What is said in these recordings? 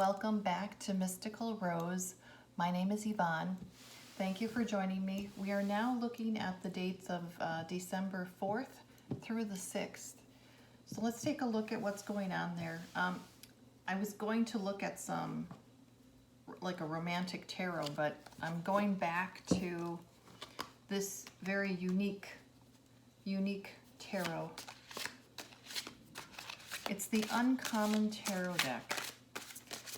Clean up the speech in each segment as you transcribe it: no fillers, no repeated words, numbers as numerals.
welcome back to Mystical Rose. My name is Yvonne. Thank you for joining me. We are now looking at the dates of December 4th through the 6th. So let's take a look at what's going on there. I was going to look at some, like a romantic tarot, but I'm going back to this very unique tarot. It's the Uncommon Tarot deck.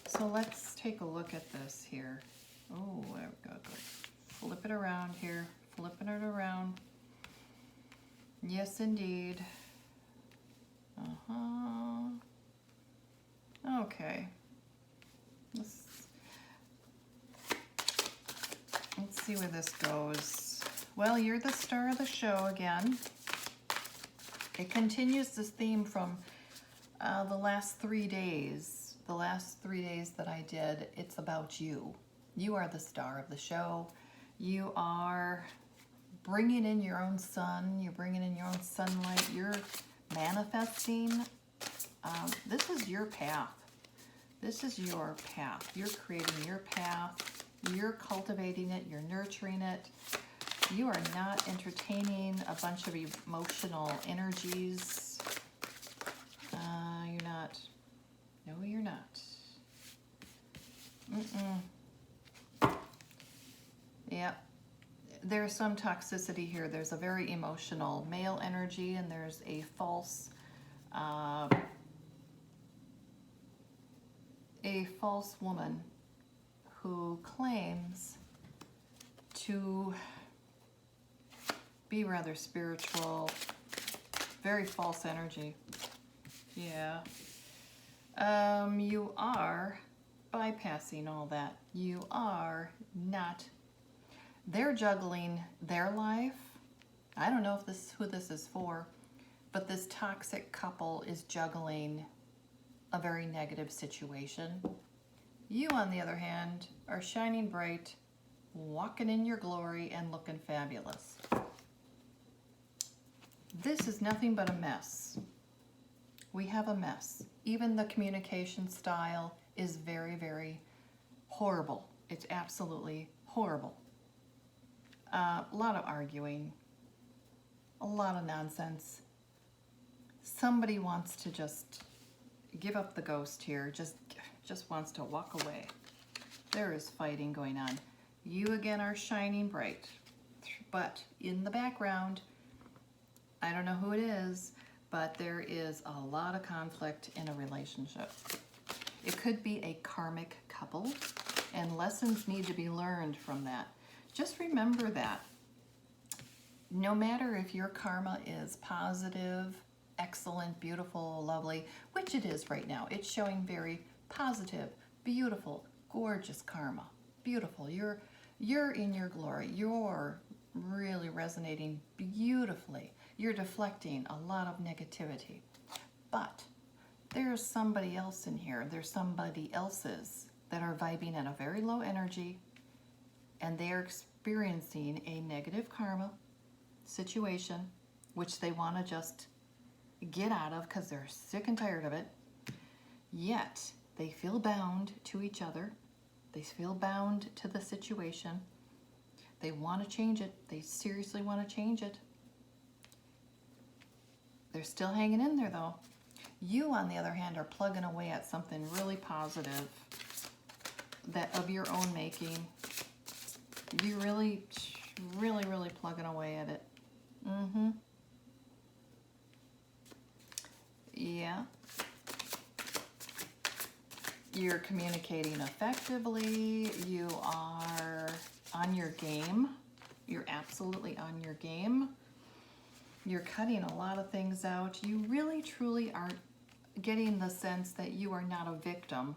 So let's take a look at this here. Oh, there we go. Flip it around here. Flipping it around. Yes, indeed. Okay. Let's see where this goes. Well, you're the star of the show again. It continues this theme from the last 3 days. The last 3 days that I did, it's about you. You are the star of the show. You are bringing in your own sun. You're bringing in your own sunlight. You're manifesting. This is your path. This is your path. You're creating your path. You're cultivating it. You're nurturing it. You are not entertaining a bunch of emotional energies. You're not. No, you're not. Yeah. There's some toxicity here. There's a very emotional male energy, and there's a false woman who claims to be rather spiritual. Very false energy. Yeah. You are bypassing all that. You are not. They're juggling their life. I don't know if who this is for, but this toxic couple is juggling a very negative situation. You, on the other hand, are shining bright, walking in your glory, and looking fabulous. This is nothing but a mess. We have a mess. Even the communication style is very, very horrible. It's absolutely horrible. A lot of arguing, a lot of nonsense. Somebody wants to just give up the ghost here, just wants to walk away. There is fighting going on. You again are shining bright, but in the background, I don't know who it is, but there is a lot of conflict in a relationship. It could be a karmic couple, and lessons need to be learned from that. Just remember that. No matter if your karma is positive, excellent, beautiful, lovely, which it is right now, it's showing very positive, beautiful, gorgeous karma. Beautiful. You're in your glory. You're really resonating beautifully. You're deflecting a lot of negativity. But there's somebody else in here. There's somebody else's that are vibing at a very low energy, and they are experiencing a negative karma situation, which they want to just get out of because they're sick and tired of it. Yet they feel bound to each other. They feel bound to the situation. They want to change it. They seriously want to change it. They're still hanging in there, though. You, on the other hand, are plugging away at something really positive, that of your own making. You're really, really plugging away at it. Yeah. You're communicating effectively. You are on your game. You're absolutely on your game. You're cutting a lot of things out. You really, truly are getting the sense that you are not a victim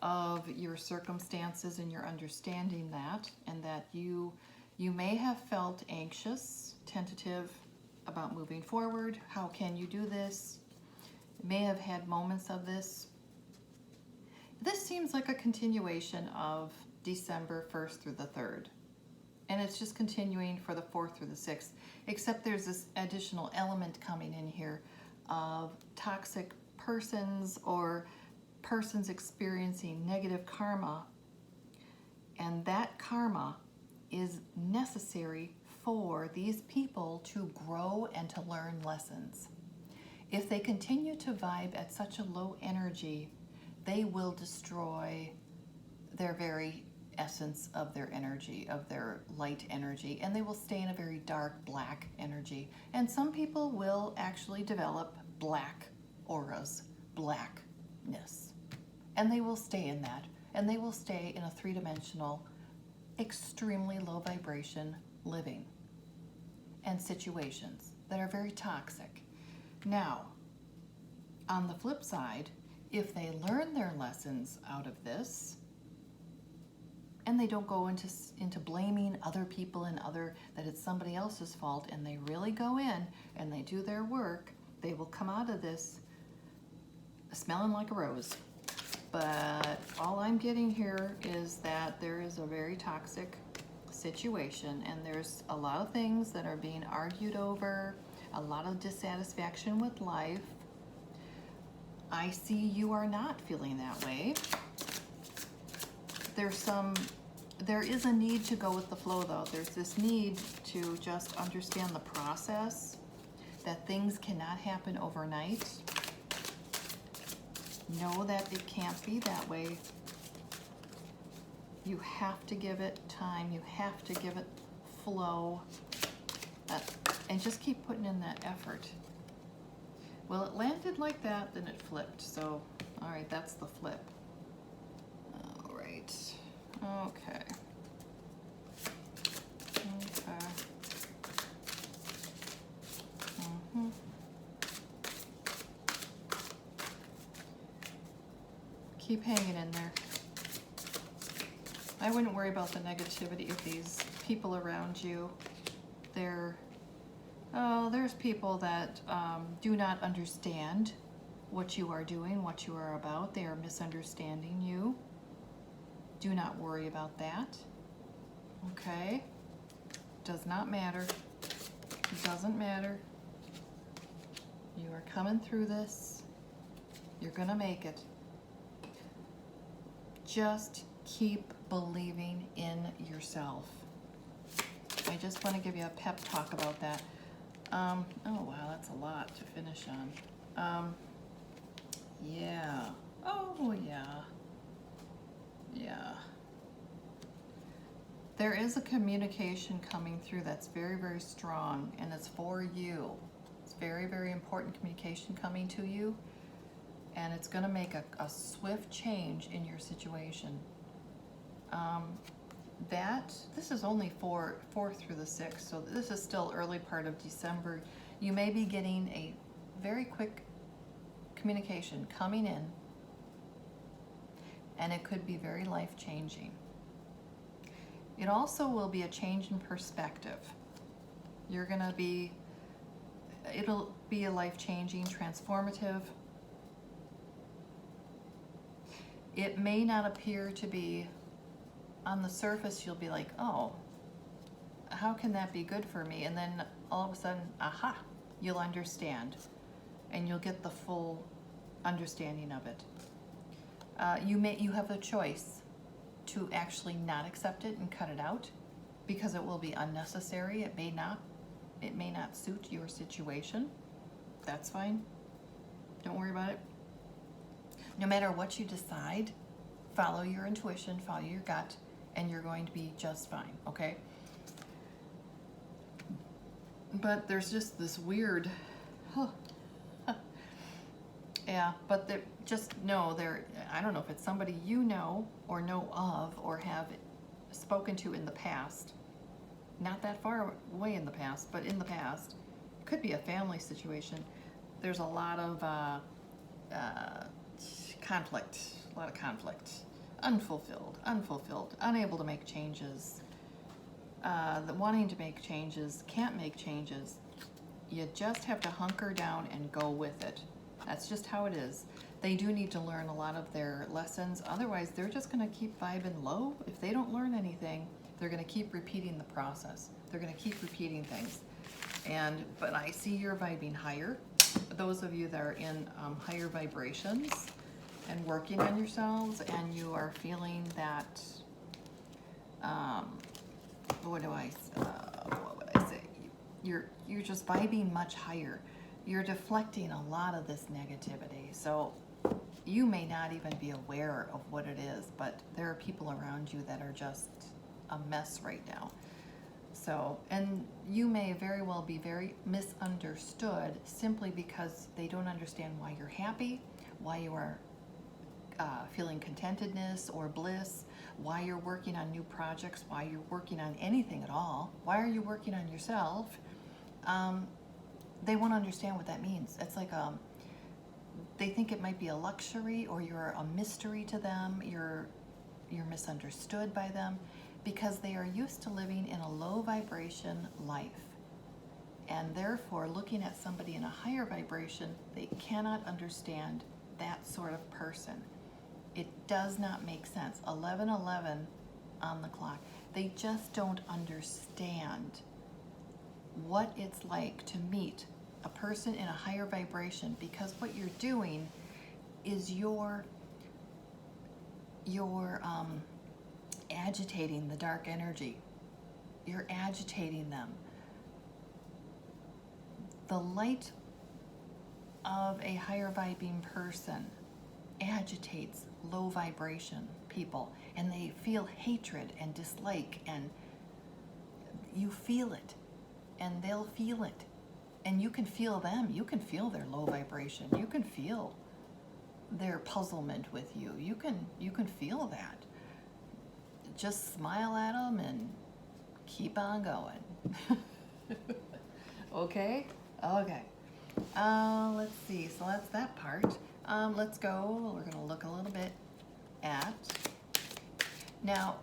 of your circumstances, and you're understanding that, and that you may have felt anxious, tentative about moving forward. How can you do this? May have had moments of this. This seems like a continuation of December 1st through the 3rd. And it's just continuing for the 4th through the 6th, except there's this additional element coming in here of toxic persons or person's experiencing negative karma, and that karma is necessary for these people to grow and to learn lessons. If they continue to vibe at such a low energy, they will destroy their very essence of their energy, of their light energy, and they will stay in a very dark black energy. And some people will actually develop black auras, blackness, and they will stay in that, and they will stay in a three-dimensional, extremely low vibration living and situations that are very toxic. Now, on the flip side, if they learn their lessons out of this, and they don't go into blaming other people and that it's somebody else's fault, and they really go in and they do their work, they will come out of this smelling like a rose. But all I'm getting here is that there is a very toxic situation, and there's a lot of things that are being argued over, a lot of dissatisfaction with life. I see you are not feeling that way. There is a need to go with the flow, though. There's this need to just understand the process, that things cannot happen overnight. Know that it can't be that way. You have to give it time. You have to give it flow. And just keep putting in that effort. Well, it landed like that, then it flipped. So, all right, that's the flip. All right. Okay. Okay. Keep hanging in there. I wouldn't worry about the negativity of these people around you. There's people that do not understand what you are doing, what you are about. They are misunderstanding you. Do not worry about that. Okay? Does not matter. Doesn't matter. You are coming through this. You're gonna make it. Just keep believing in yourself. I just want to give you a pep talk about that. Oh wow, that's a lot to finish on. Yeah. Oh yeah. Yeah. There is a communication coming through that's very, very strong, and it's for you. It's very, very important communication coming to you, and it's going to make a swift change in your situation. This is only 4th through the 6th, so this is still early part of December. You may be getting a very quick communication coming in, and it could be very life-changing. It also will be a change in perspective. It'll be a life-changing, transformative. It may not appear to be, on the surface you'll be like, oh, how can that be good for me? And then all of a sudden, aha, you'll understand, and you'll get the full understanding of it. You have a choice to actually not accept it and cut it out, because it will be unnecessary. It may not suit your situation. That's fine. Don't worry about it. No matter what you decide, follow your intuition, follow your gut, and you're going to be just fine, okay? But there's just this weird, yeah, but just know I don't know if it's somebody you know or know of or have spoken to in the past, not that far away in the past, but in the past. It could be a family situation. There's a lot of conflict, unfulfilled, unable to make changes, wanting to make changes, can't make changes. You just have to hunker down and go with it. That's just how it is. They do need to learn a lot of their lessons. Otherwise, they're just going to keep vibing low. If they don't learn anything, they're going to keep repeating the process. They're going to keep repeating things. But I see you're vibing higher. Those of you that are in higher vibrations, and working on yourselves, and you are feeling that, what would I say? You're just vibing much higher. You're deflecting a lot of this negativity. So you may not even be aware of what it is, but there are people around you that are just a mess right now. So, and you may very well be very misunderstood simply because they don't understand why you're happy, why you are feeling contentedness or bliss, why you're working on new projects, why you're working on anything at all, why are you working on yourself. They won't understand what that means. It's like they think it might be a luxury, or you're a mystery to them. You're misunderstood by them because they are used to living in a low vibration life. And therefore, looking at somebody in a higher vibration, they cannot understand that sort of person. It does not make sense. 11:11 on the clock. They just don't understand what it's like to meet a person in a higher vibration, because what you're doing is you're agitating the dark energy. You're agitating them. The light of a higher vibing person agitates low vibration people, and they feel hatred and dislike, and you feel it, and they'll feel it, and you can feel them. You can feel their low vibration. You can feel their puzzlement with you. You can feel that. Just smile at them and keep on going. Okay? Okay. Let's see. So that's that part. Let's go. We're going to look a little bit at. Now,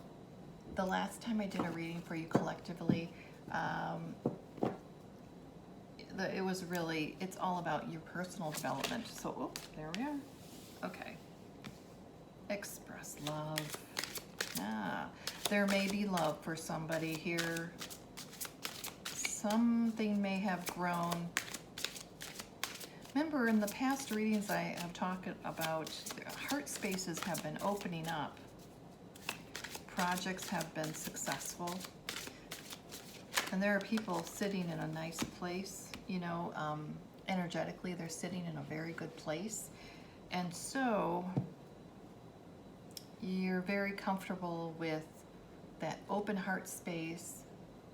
the last time I did a reading for you collectively, it was really, it's all about your personal development. So, oh, there we are. Okay. Express love. There may be love for somebody here. Something may have grown. Remember, in the past readings I have talked about, heart spaces have been opening up. Projects have been successful. And there are people sitting in a nice place, energetically, they're sitting in a very good place. And so you're very comfortable with that open heart space,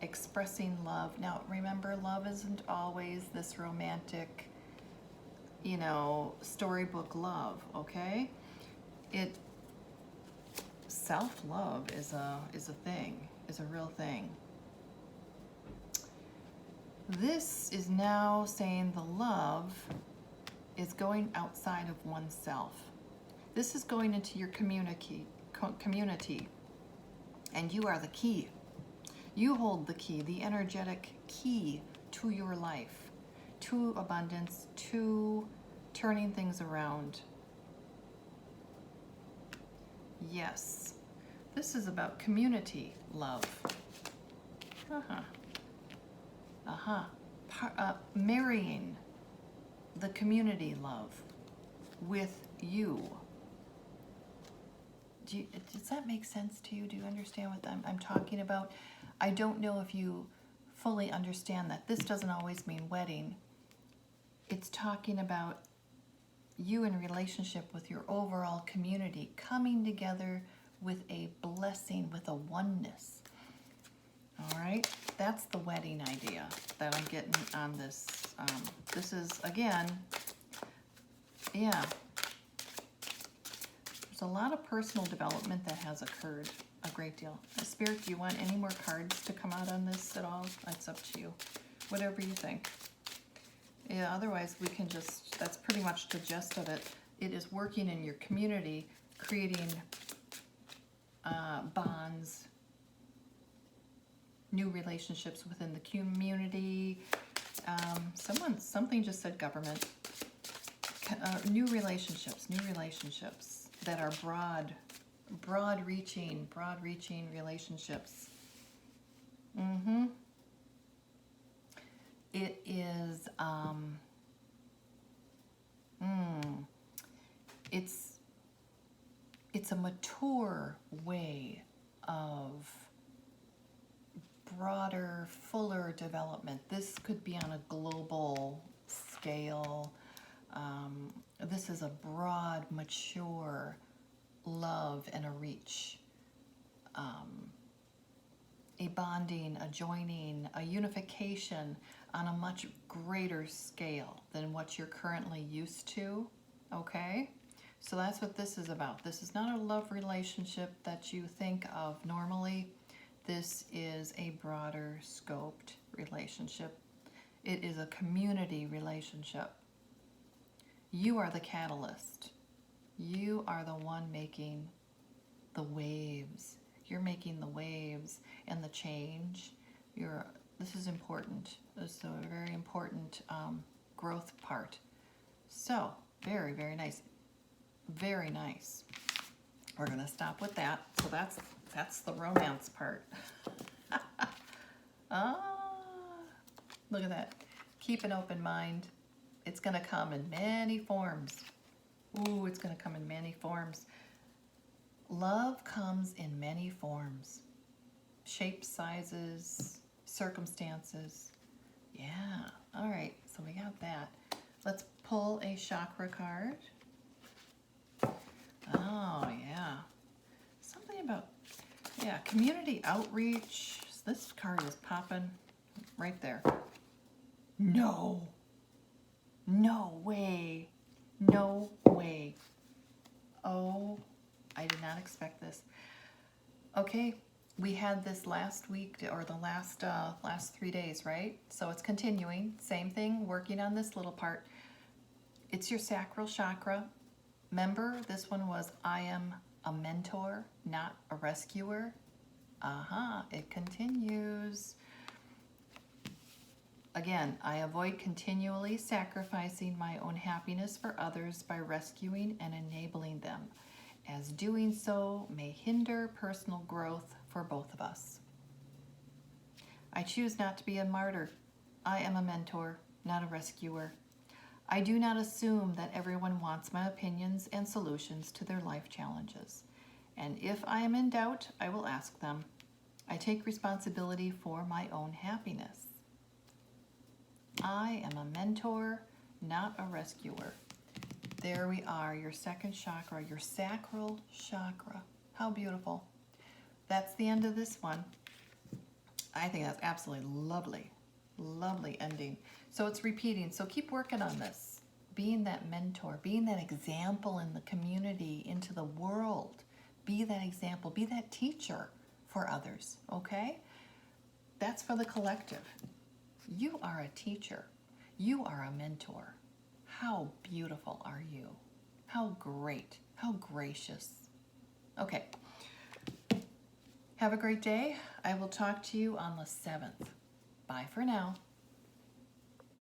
expressing love. Now, remember, love isn't always this romantic, storybook love, okay? Self-love is a thing, is a real thing. This is now saying the love is going outside of oneself. This is going into your community, and you are the key. You hold the key, the energetic key to your life, to abundance, to turning things around. Yes, this is about community love. Marrying the community love with you. Does that make sense to you? Do you understand what I'm talking about? I don't know if you fully understand that. This doesn't always mean wedding. It's talking about you in relationship with your overall community, coming together with a blessing, with a oneness. All right, that's the wedding idea that I'm getting on this. This is, again, yeah. There's a lot of personal development that has occurred, a great deal. Spirit, do you want any more cards to come out on this at all? It's up to you. Whatever you think. Yeah, otherwise we can just, that's pretty much the gist of it. It is working in your community, creating bonds, new relationships within the community. Something just said government. New relationships that are broad-reaching relationships. It is, it's a mature way of broader, fuller development. This could be on a global scale. This is a broad, mature love and a reach. A bonding, a joining, a unification on a much greater scale than what you're currently used to, okay? So that's what this is about. This is not a love relationship that you think of normally. This is a broader scoped relationship. It is a community relationship. You are the catalyst. You are the one making the waves. You're making the waves and the change. This is important. This is a very important growth part. So, very, very nice. Very nice. We're going to stop with that. So that's the romance part. Look at that. Keep an open mind. It's going to come in many forms. Ooh, it's going to come in many forms. Love comes in many forms. Shapes, sizes, circumstances. Yeah. All right. So we got that. Let's pull a chakra card. Oh, yeah. Something about, yeah, community outreach. This card is popping right there. No. No way. No way. Oh, I did not expect this. Okay, we had this last week, or the last 3 days, right? So it's continuing. Same thing, working on this little part. It's your sacral chakra. Remember, this one was, I am a mentor, not a rescuer. It continues. Again, I avoid continually sacrificing my own happiness for others by rescuing and enabling them, as doing so may hinder personal growth for both of us. I choose not to be a martyr. I am a mentor, not a rescuer. I do not assume that everyone wants my opinions and solutions to their life challenges. And if I am in doubt, I will ask them. I take responsibility for my own happiness. I am a mentor, not a rescuer. There we are, your second chakra, your sacral chakra. How beautiful. That's the end of this one. I think that's absolutely lovely. Lovely ending. So it's repeating. So keep working on this. Being that mentor, being that example in the community, into the world. Be that example, be that teacher for others, okay? That's for the collective. You are a teacher. You are a mentor. How beautiful are you? How great, how gracious. Okay. Have a great day. I will talk to you on the 7th. Bye for now.